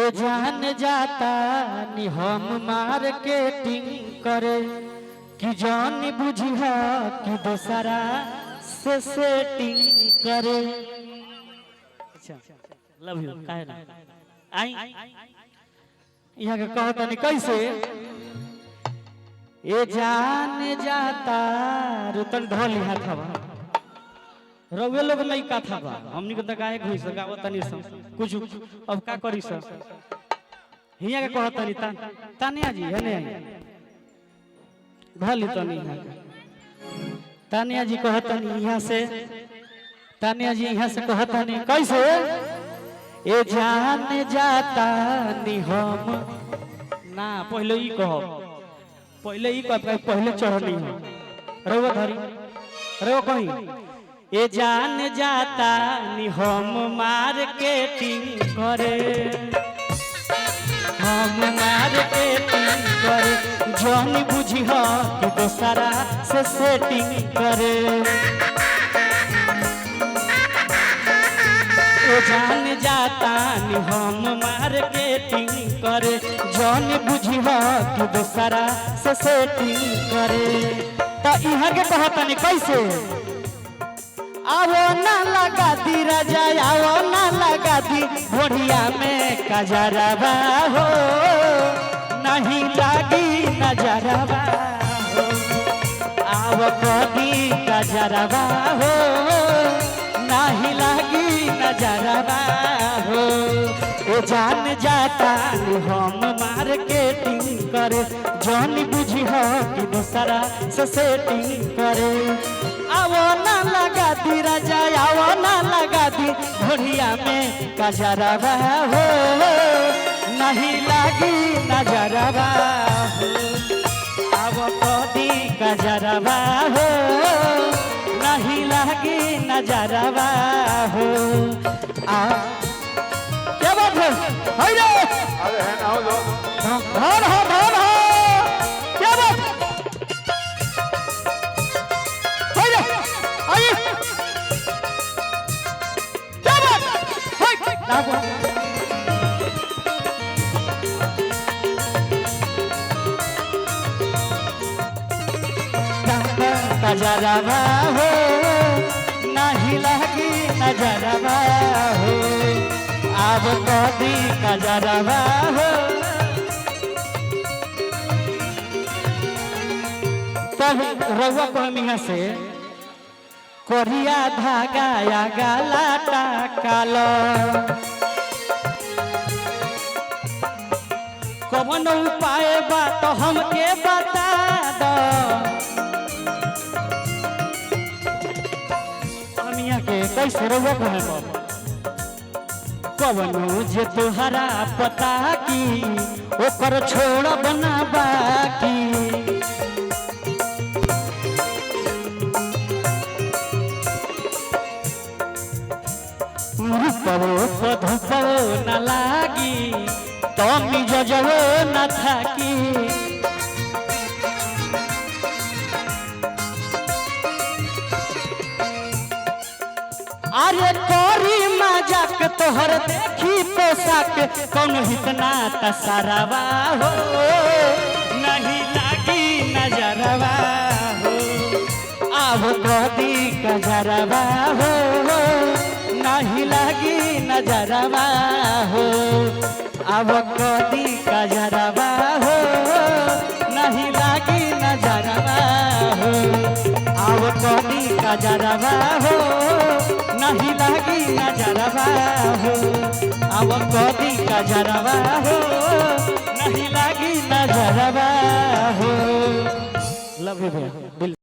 ए जान जाता नि हम मार्केटिंग करे कि जान बुझिया कि दोसरा से सेटिंग करे। अच्छा लव यू काहे ना आई यहाँ का कहता नहीं कैसे ए जान जाता रुतन ढोली हाथ हवा रउए लोग नहीं का था बा हमनी को तकाए घुई से गावत तनी सब कुछ अब का करी सब हिया के कहत तनी तानिया जी हने भली तनी यहाँ तानिया जी कहत तनी यहाँ से तानिया जी यहाँ से कहत तनी कैसे ए जान जाता नि हम ना पहले ई कहो पहले ई कह पहले चढ़नी हो रउआ धरी रउआ कहीं ए जान जाता नि हम मार्केटिंग करे हम मार्केटिंग करे जान बुझिया कि दोसरा से सेटिंग करे। ए जान जाता नि हम मार्केटिंग करे जान बुझिया कि दोसरा से सेटिंग करे। तो यहाँ के कहता नहीं कैसे आवो ना लगा दी राजा आवो ना लगा दी बढ़िया में कजरवा हो नहीं लागी नजरवा हो आवो कदी कजरवा हो नहीं लागी नजरवा हो। ए जान जाता हम मार्केटिंग करे जान बुझिया कि दोसरा से सेटिंग करे। आवो ना लगा दी राजा आवो ना लगा दी घोड़िया में कजरवा हो नहीं लागी नजरवा हो आवो कदी कजरवा हो नहीं लागी नजरवा हो। क्या बात है अरे है ना हो धन हो क्या बात नजरवा हो नहीं लगी नजरवा हो अब कदी नजरवा हो। तब रउआ को हम यहाँ से कोरिया धागा या गाला कालो कौन उपाय बा तो हमके बता दो हम यहाँ के कैसे रउआ को हम कवनो जे तुहरा पता की ओकर छोड़ बना बाकी धूपो न लागी तमी जजो न थाकी अरे कोरी मजाक तोहर देखी पोशाक कौन इतना तसरवा हो नहीं लागी नजरवा हो अब कदी कजरवा हो नहीं लागी नजरवा हो अब कदी कजरवा हो नहीं लागी नजरवा हो अब कदी कजरवा हो नहीं लागी नजरवा हो अब कदी कजरवा हो नहीं लागी नजरवा हो। लव यू दिल